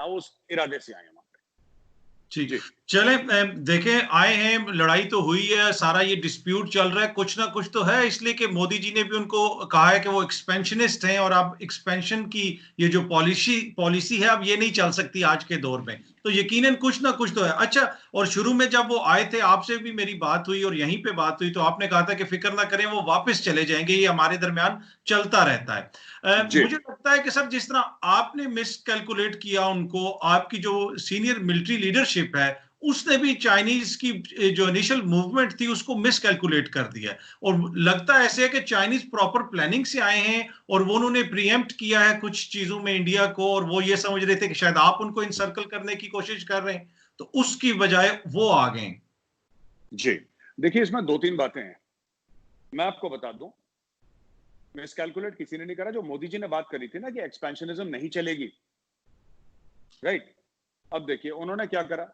ना वो उस इरादे से आए हैं वहां पे। ठीक, चले देखें, आए हैं, लड़ाई तो हुई है, सारा ये डिस्प्यूट चल रहा है, कुछ ना कुछ तो है, इसलिए कि मोदी जी ने भी उनको कहा है कि वो एक्सपेंशनिस्ट हैं और अब एक्सपेंशन की ये जो पॉलिसी है अब ये नहीं चल सकती आज के दौर में, तो यकीनन कुछ ना कुछ तो है। अच्छा, और शुरू में जब वो आए थे आपसे भी मेरी बात हुई और यहीं पे बात हुई, तो आपने कहा था कि फिक्र ना करें, वो वापस चले जाएंगे, ये हमारे दरमियान चलता रहता है। मुझे लगता है कि सर जिस तरह आपने मिस कैलकुलेट किया उनको, आपकी जो सीनियर मिलिट्री लीडरशिप है उसने भी चाइनीज की जो इनिशियल मूवमेंट थी उसको मिस कैलकुलेट कर दिया, और लगता है ऐसे है कि चाइनीज प्रॉपर प्लानिंग से आए हैं और वो उन्होंने प्रीएम्प्ट किया है कुछ चीजों में इंडिया को, और वो ये समझ रहे थे कि शायद आप उनको इनसर्कल करने की कोशिश कर रहे हैं, तो उसकी बजाय वो आ गए। जी, देखिए इसमें 2-3 बातें हैं, मैं आपको बता दूं, मिस कैलकुलेट किसी ने नहीं करा। जो मोदी जी ने बात करी थी ना कि एक्सपेंशनिज्म नहीं चलेगी, राइट? अब देखिए उन्होंने क्या करा,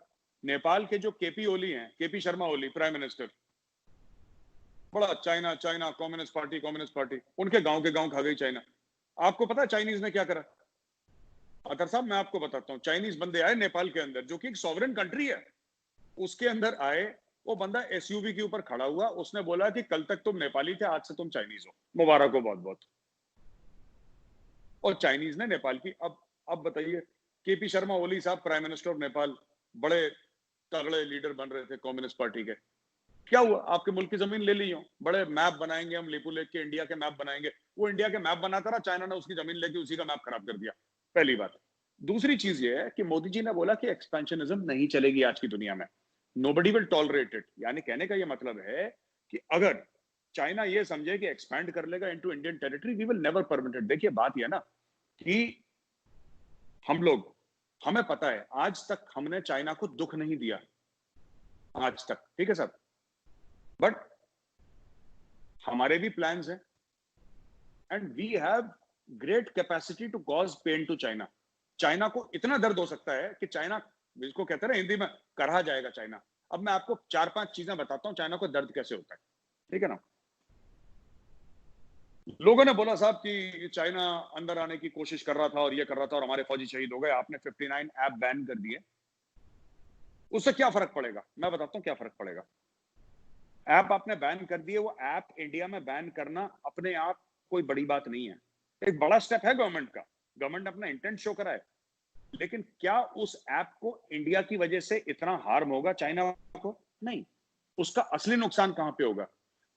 नेपाल के जो केपी ओली हैं, KP Sharma Oli prime minister, बड़ा चाइना चाइना कम्युनिस्ट पार्टी, उनके गांव के गांव खा गई चाइना। आपको पता है चाइनीज ने क्या करा? अतर साहब मैं आपको बताता हूं, चाइनीज बंदे आए नेपाल के अंदर, जो कि एक सॉवरेन कंट्री है, उसके अंदर आए, वो बंदा एसयूवी के ऊपर खड़ा हुआ, उसने बोला कि कल तक तुम नेपाली थे, आज से तुम चाइनीज हो, मुबारक हो बहुत बहुत। और चाइनीज ने नेपाल की, अब बताइए, केपी शर्मा ओली साहब प्राइम मिनिस्टर ऑफ नेपाल, बड़े तगड़े लीडर बन रहे थे कम्युनिस्ट पार्टी के, क्या हुआ? आपके मुल्क की जमीन ले ली हो, बड़े मैप बनाएंगे हम, लिपू लेक के इंडिया के मैप बनाएंगे, वो इंडिया के मैप बनाता रहा, चाइना ने उसकी जमीन लेके उसी का मैप खराब कर दिया, पहली बात। दूसरी चीज ये है कि मोदी जी ने बोला कि एक्सपेंशनिज्म नहीं चलेगी आज की दुनिया में, नोबडी विल टॉलरेट इट, यानी कहने का ये मतलब है कि अगर चाइना ये समझे कि एक्सपैंड कर लेगा into Indian territory, we will never permit it. देखिए बात यह ना कि हम लोग, हमें पता है आज तक हमने चाइना को दुख नहीं दिया आज तक, ठीक है सर, बट हमारे भी प्लान्स हैं and we have great capacity to cause pain to China. China को इतना दर्द हो सकता है कि चाइना, जिसको कहते हैं ना हिंदी में, करहा जाएगा चाइना। अब मैं आपको 4-5 चीजें बताता हूं चाइना को दर्द कैसे होता है, ठीक है ना? लोगों ने बोला साहब कि चाइना अंदर आने की कोशिश कर रहा था और ये कर रहा था और हमारे फौजी शहीद हो गए, आपने 59 ऐप बैन कर दिए, उससे क्या फर्क पड़ेगा? मैं बताता हूं क्या फर्क पड़ेगा। ऐप आपने बैन कर दिए, वो ऐप इंडिया में बैन करना अपने आप कोई बड़ी बात नहीं है, एक बड़ा स्टेप है गवर्नमेंट का, गवर्नमेंट अपना इंटेंट शो करा है, लेकिन क्या उस ऐप को इंडिया की वजह से इतना हार्म होगा चाइना को? नहीं। उसका असली नुकसान कहां पे होगा?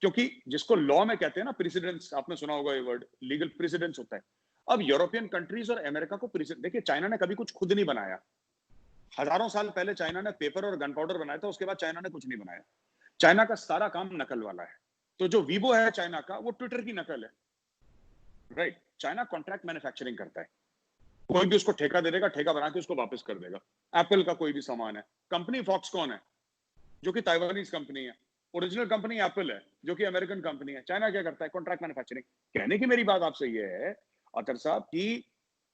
क्योंकि जिसको लॉ में कहते हैं ना प्रेसिडेंस, आपने सुना होगा ये वर्ड, लीगल प्रेसिडेंस होता है। अब यूरोपियन कंट्रीज और अमेरिका को देखिए, चाइना ने कभी कुछ खुद नहीं बनाया, हजारों साल पहले चाइना ने पेपर और गन पाउडर बनाया था, उसके बाद चाइना ने कुछ नहीं बनाया। चाइना का सारा काम नकल वाला है। तो जो वीवो है चाइना का, वो ट्विटर की नकल है, राइट? चाइना कॉन्ट्रैक्ट मैन्युफैक्चरिंग करता है, कोई भी उसको ठेका दे देगा, ठेका बना के उसको वापस कर देगा। एप्पल का कोई भी सामान है, कंपनी फॉक्सकॉन है जो कि ताइवानीज कंपनी है, ओरिजिनल कंपनी एप्पल है जो कि अमेरिकन कंपनी है। चाइना क्या करता है? Contract manufacturing. कहने की मेरी बात आपसे ये है अतर साहब कि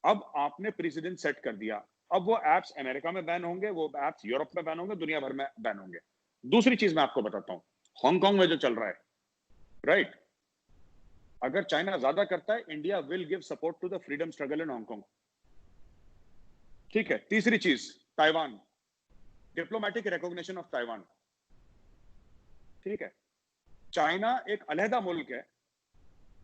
अब आपने प्रेसिडेंट सेट कर दिया, अब वो एप्स अमेरिका में बैन होंगे, वो एप्स यूरोप में बैन होंगे, दुनिया भर में बैन होंगे। दूसरी चीज मैं आपको बताता हूं, हांगकांग में जो चल रहा है, राइट, अगर चाइना ज्यादा करता है, India will give support to the freedom struggle in Hong, ठीक है? तीसरी चीज, Taiwan, diplomatic recognition of Taiwan, ठीक है? चाइना एक अलहदा मुल्क है,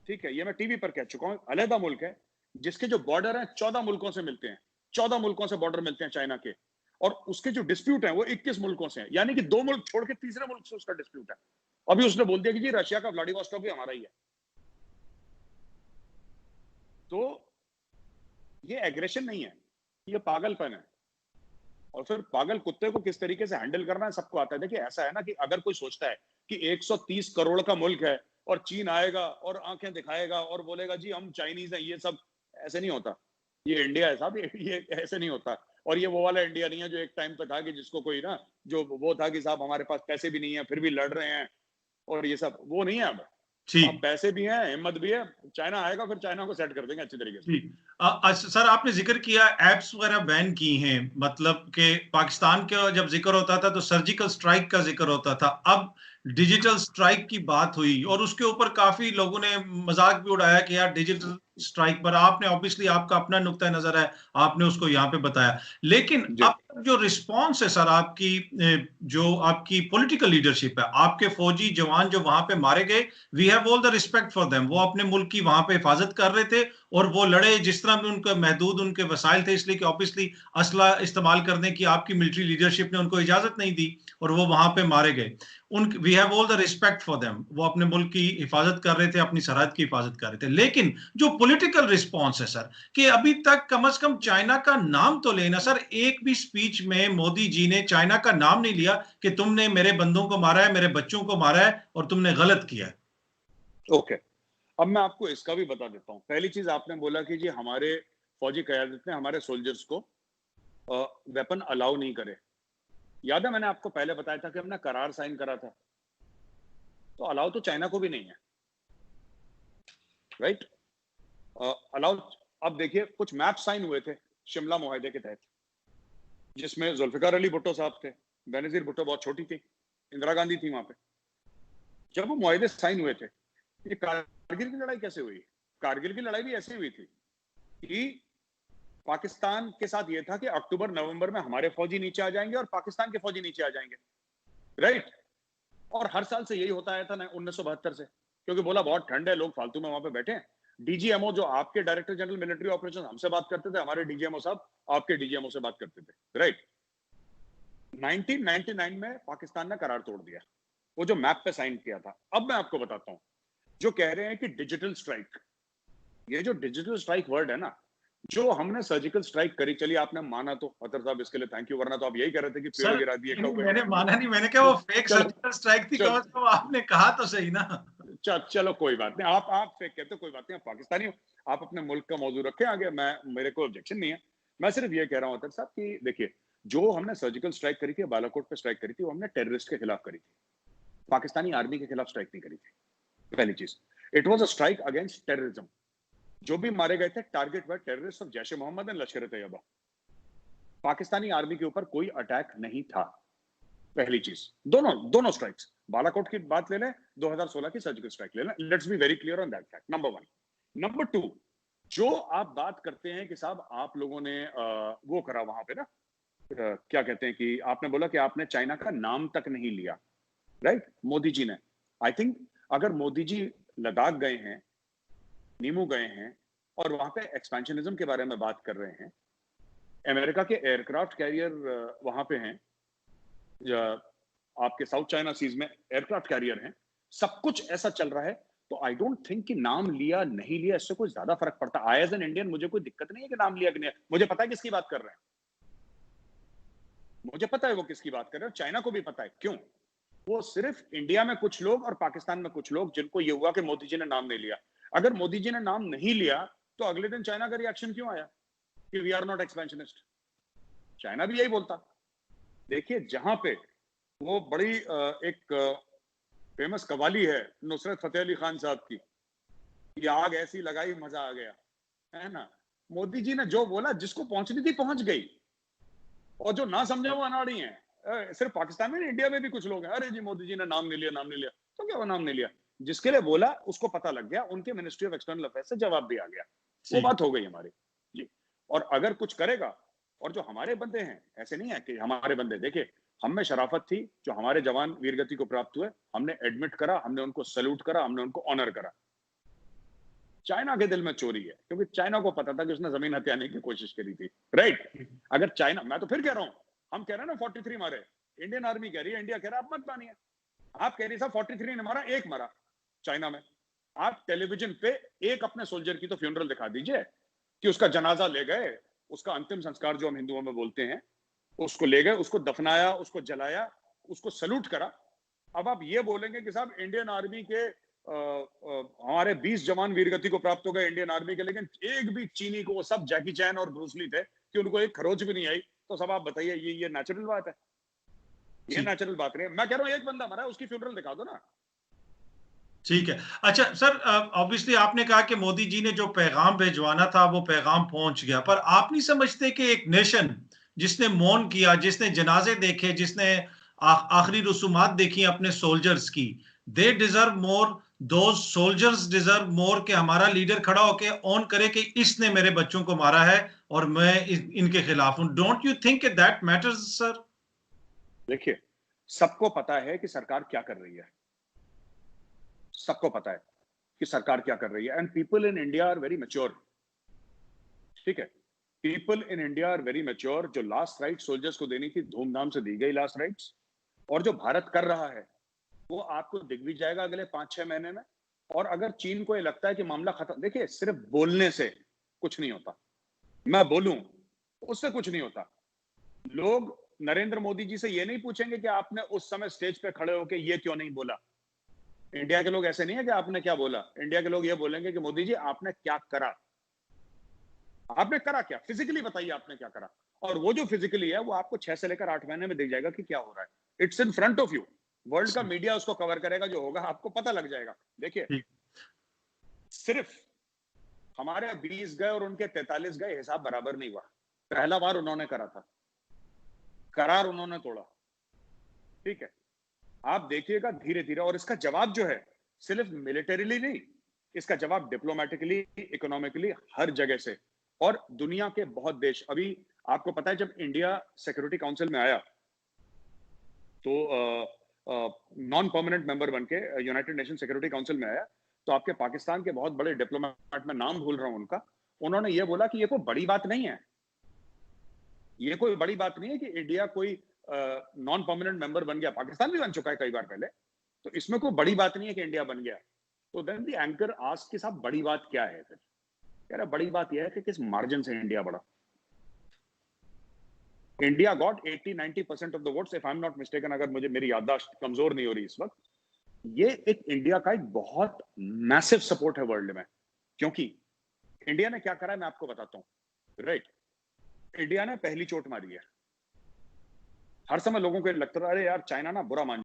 ठीक है, ये मैं टीवी पर कह चुका हूं, अलहदा मुल्क है जिसके जो बॉर्डर हैं 14 मुल्कों से मिलते हैं, 14 मुल्कों से बॉर्डर मिलते हैं चाइना के, और उसके जो डिस्प्यूट है वो 21 मुल्कों से हैं, यानी कि 2 मुल्क छोड़ के तीसरे मुल्क से उसका डिस्प्यूट है। अभी उसने बोल दिया कि जी रशिया का व्लादिवोस्टॉक भी हमारा ही है। तो ये एग्रेशन नहीं है, ये पागलपन है। और फिर पागल कुत्ते को किस तरीके से हैंडल करना है सबको आता है। देखिए ऐसा है ना कि अगर कोई सोचता है कि 130 करोड़ का मुल्क है और चीन आएगा और आंखें दिखाएगा और बोलेगा जी हम चाइनीज हैं, ये सब ऐसे नहीं होता। ये इंडिया है साहब, ये ऐसे नहीं होता। और ये वो वाला इंडिया नहीं है जो एक टाइम पे था कि जिसको कोई ना, जो वो था कि साहब हमारे पास पैसे भी नहीं है फिर भी लड़ रहे हैं और ये सब, वो नहीं है अब। अब पैसे भी हैं, हिम्मत भी है, चाइना आएगा फिर चाइना को सेट कर देंगे अच्छी तरीके से। सर आपने जिक्र किया एप्स वगैरह बैन की हैं, मतलब कि पाकिस्तान का जब जिक्र होता था तो सर्जिकल स्ट्राइक का जिक्र होता था, अब डिजिटल स्ट्राइक की बात हुई और उसके ऊपर काफी लोगों ने मजाक भी उड़ाया कि यार डिजिटल स्ट्राइक पर आपने ऑब्वियसली आपका अपना नुक्ता नजर है, आपने उसको यहाँ पे बताया, लेकिन जी अब जो रिस्पॉन्स है सर आपकी, जो आपकी पॉलिटिकल लीडरशिप है, आपके फौजी जवान जो वहां पे मारे गए, we have all the respect for them, वो अपने मुल्क की वहां पे हिफाजत कर रहे थे और वो लड़े जिस तरह भी उनका महदूद उनके वसाइल थे, इसलिए कि ऑब्वियसली असला इस्तेमाल करने की आपकी मिलिट्री लीडरशिप ने उनको इजाजत नहीं दी और वो वहां पे मारे गए। उन we have all the respect for them, वो अपने मुल्क की हिफाजत कर रहे थे, अपनी सरहद की हिफाजत कर रहे थे, लेकिन जो पॉलिटिकल रिस्पॉन्स है सर, कि अभी तक कम से कम चाइना का नाम तो लेना सर, एक भी स्पीच में मोदी जी ने चाइना का नाम नहीं लिया कि तुमने मेरे बंदों को मारा है, मेरे बच्चों को मारा है और तुमने गलत किया है। ओके, अब मैं आपको इसका भी बता देता हूं। पहली चीज आपने बोला कि जी हमारे फौजी क़यादत ने हमारे सोल्जर्स को वेपन अलाउ नहीं करे। याद है मैंने आपको पहले बताया था कि हमने करार साइन करा था, तो अलाउ तो चाइना को भी नहीं है, राइट? अलाउ, अब देखिए कुछ मैप साइन हुए थे शिमला मुआहदे के तहत, जिसमें जुल्फिकार अली भुट्टो साहब थे, बेनजीर भुट्टो बहुत छोटी थी, इंदिरा गांधी थी वहां पे। जब वो मुआहदे साइन हुए थे, ये कारगिल की लड़ाई कैसे हुई? कारगिल की लड़ाई भी ऐसी हुई थी कि पाकिस्तान के साथ ये था कि अक्टूबर नवंबर में हमारे फौजी नीचे आ जाएंगे और पाकिस्तान के फौजी नीचे आ जाएंगे, राइट? और हर साल से यही होता आया था 1972 से, क्योंकि बोला बहुत ठंड है, लोग फालतू में वहां पे बैठे हैं। डीजीएमओ जो आपके डायरेक्टर जनरल मिलिट्री ऑपरेशन हमसे बात करते थे, हमारे डीजीएमओ साहब आपके डीजीएमओ से बात करते थे, राइट? 1999 में पाकिस्तान ने करार तोड़ दिया, वो जो मैप पे साइन किया था। अब मैं आपको बताता हूं, जो कह रहे हैं कि डिजिटल स्ट्राइक, ये जो डिजिटल स्ट्राइक वर्ड है ना, जो हमने सर्जिकल स्ट्राइक करी, चलिए आपने माना तो अतर साहब इसके लिए थैंक यू, वरना तो आप यही कह रहे थे कि पेड़ सर गिरा दिए, मैंने माना नहीं, मैंने कहा वो फेक चलो सर्जिकल स्ट्राइक थी, चलो कम से कम आपने कहा तो सही ना। चलो कोई बात नहीं, आप फेक कहते हो, कोई बात नहीं, आप पाकिस्तानी हो, आप अपने मुल्क का मौजूद रखें आगे, मेरे को ऑब्जेक्शन नहीं है। मैं सिर्फ ये कह रहा हूं अतर साहब कि देखिए, जो हमने सर्जिकल स्ट्राइक करी थी, बालाकोट पे स्ट्राइक करी थी, वो हमने टेररिस्ट के खिलाफ करी थी, पाकिस्तानी आर्मी के खिलाफ स्ट्राइक नहीं करी थी। पहली चीज, it was a strike against terrorism. जो भी मारे गए थे target were terrorist of Jaish e Mohammed and Lashkar e Taiba. Pakistani army के ऊपर कोई अटैक नहीं था। पहली चीज, दोनों स्ट्राइक्स, बालाकोट की बात ले लें, 2016 की सर्जिकल स्ट्राइक ले लें, let's be very clear on that fact, number 1। Number 2, जो आप बात करते हैं कि साहब आप लोगों ने वो करा वहां पे ना, क्या कहते हैं कि आपने बोला कि आपने चाइना का नाम तक नहीं लिया, राइट? मोदी जी ने, आई थिंक अगर मोदी जी लद्दाख गए हैं, नीमू गए हैं और वहां पे एक्सपेंशनिज्म के बारे में बात कर रहे हैं, अमेरिका के एयरक्राफ्ट कैरियर वहां पे हैं, आपके साउथ चाइना सीज में एयरक्राफ्ट कैरियर हैं, सब कुछ ऐसा चल रहा है, तो आई डोंट थिंक कि नाम लिया नहीं लिया इससे कोई ज्यादा फर्क पड़ता। आई एज एन इंडियन मुझे कोई दिक्कत नहीं है कि नाम लिया कि नहीं, मुझे पता है किसकी बात कर रहे हैं, मुझे पता है वो किसकी बात कर रहे हैं, चाइना को भी पता है। क्यों? वो सिर्फ इंडिया में कुछ लोग और पाकिस्तान में कुछ लोग जिनको ये हुआ कि मोदी जी ने नाम नहीं लिया। अगर मोदी जी ने नाम नहीं लिया तो अगले दिन चाइना का रिएक्शन क्यों आया कि we are not expansionist? China भी यही बोलता। देखिए, जहां पे वो बड़ी एक फेमस कवाली है नुसरत फतेह अली खान साहब की, ये आग ऐसी लगाई मजा आ गया, है ना? मोदी जी ने जो बोला, जिसको पहुंचनी थी पहुंच गई, और जो ना समझे वो अनाड़ी हैं। सिर्फ पाकिस्तान में नहीं, इंडिया में भी कुछ लोग हैं, अरे जी मोदी जी ने नाम नहीं लिया, तो क्या वो नाम नहीं लिया? जिसके लिए बोला उसको पता लग गया, उनके मिनिस्ट्री ऑफ एक्सटर्नल अफेयर्स से जवाब भी आ गया, वो बात हो गई हमारी जी। और अगर कुछ करेगा, और जो हमारे बंदे हैं, ऐसे नहीं है कि हमारे बंदे, देखिए हम में शराफत थी, जो हमारे जवान वीरगति को प्राप्त हुए, हमने एडमिट करा, हमने उनको सैल्यूट करा, हमने उनको ऑनर करा। चाइना के दिल में चोरी है, क्योंकि चाइना को पता था कि उसने जमीन हथियाने की कोशिश करी थी, राइट? अगर चाइना, मैं तो फिर कह रहा हूं, हम कह रहे हैं ना 43 मारे, इंडियन आर्मी कह रही है, इंडिया कह रहा है आप मत मानिए, आप कह रही साहब 43 ने मारा, एक मारा चाइना में। आप टेलीविजन पे एक अपने सोल्जर की तो फ्यूनरल दिखा दीजिए कि उसका जनाजा ले गए, उसका अंतिम संस्कार जो हम हिंदुओं में बोलते हैं, उसको ले गए, उसको दफनाया, उसको जलाया, उसको सल्यूट करा। अब आप ये बोलेंगे कि साहब इंडियन आर्मी के हमारे 20 जवान वीरगति को प्राप्त हो गए इंडियन आर्मी के, लेकिन एक भी चीनी को, वो सब जैकी चैन और ब्रूस ली थे कि उनको एक खरोच भी नहीं आई, तो सब आप बताइए ये नेचुरल बात है? ये नेचुरल बात नहीं है। मैं कह रहा हूं एक बंदा मरा है, उसकी फ्यूनरल दिखा दो ना। ठीक है। अच्छा सर, ऑब्वियसली आपने कहा कि मोदी जी ने जो पैगाम भिजवाना था वो पैगाम पहुंच गया, पर आप नहीं समझते कि एक नेशन जिसने मौन किया, जिसने जनाजे देखे, जिसने आखिरी रसूमात देखी अपने सोल्जर्स की, they deserve more, those soldiers deserve more कि हमारा लीडर खड़ा होके ऑन करे कि इसने मेरे बच्चों को मारा है और मैं इनके खिलाफ हूं। Don't you think that matters sir? देखिए, सबको पता है कि सरकार क्या कर रही है, सबको पता है कि सरकार क्या कर रही है, and people in India are very mature. ठीक है, people in India are very mature. जो लास्ट राइट सोल्जर्स को देनी थी, धूमधाम से दी गई लास्ट राइट्स, और जो भारत कर रहा है वो आपको दिख भी जाएगा अगले 5-6 महीने में। और अगर चीन को ये लगता है कि मामला खत्म, देखिए सिर्फ बोलने से कुछ नहीं होता, मैं बोलूं उससे कुछ नहीं होता। लोग नरेंद्र मोदी जी से ये नहीं पूछेंगे कि आपने उस समय स्टेज पे खड़े होकर ये क्यों नहीं बोला। इंडिया के लोग ऐसे नहीं है कि आपने क्या बोला, इंडिया के लोग ये बोलेंगे कि मोदी जी आपने क्या करा, आपने करा क्या, फिजिकली बताइए आपने क्या करा। और वो जो फिजिकली है वो आपको 6 से लेकर 8 महीने में दिख जाएगा कि क्या हो रहा है। It's in front of you, world का मीडिया उसको कवर करेगा, जो होगा आपको पता लग जाएगा। देखिए, सिर्फ हमारे 20 गए और उनके 43 गए, हिसाब बराबर नहीं हुआ। पहला बार उन्होंने करा था, करार उन्होंने तोड़ा। ठीक है, आप देखिएगा धीरे धीरे। और इसका जवाब जो है सिर्फ मिलिटरीली नहीं, इसका जवाब डिप्लोमेटिकली, इकोनॉमिकली, हर जगह से। और दुनिया के बहुत देश, अभी आपको पता है जब इंडिया सिक्योरिटी काउंसिल में आया तो नॉन परमानेंट मेंबर बनके यूनाइटेड नेशन सिक्योरिटी काउंसिल में आया, तो आपके पाकिस्तान के बहुत बड़े डिप्लोमेट, में नाम भूल रहा हूं उनका, उन्होंने ये बोला कि ये कोई बड़ी बात नहीं है, ये कोई बड़ी बात नहीं है कि इंडिया कोई नॉन परमानेंट मेंबर बन गया। पाकिस्तान भी बन चुका है कई बार पहले, तो इसमें कोई बड़ी बात नहीं है कि इंडिया बन गया। तो देन द एंकर आस्क कि साहब बड़ी बात क्या है? फिर कह रहा बड़ी बात यह है कि किस मार्जिन से इंडिया बढ़ा। India got 80-90% of the votes, if I am not mistaken, अगर मुझे मेरी याददाश्त कमजोर नहीं हो रही इस वक्त। ये एक इंडिया का एक बहुत मैसिव सपोर्ट है वर्ल्ड में। क्योंकि इंडिया ने क्या करा है मैं आपको बताता हूं। राइट, इंडिया ने पहली चोट मारी है। हर समय लोगों को लगता था अरे यार चाइना ना बुरा मान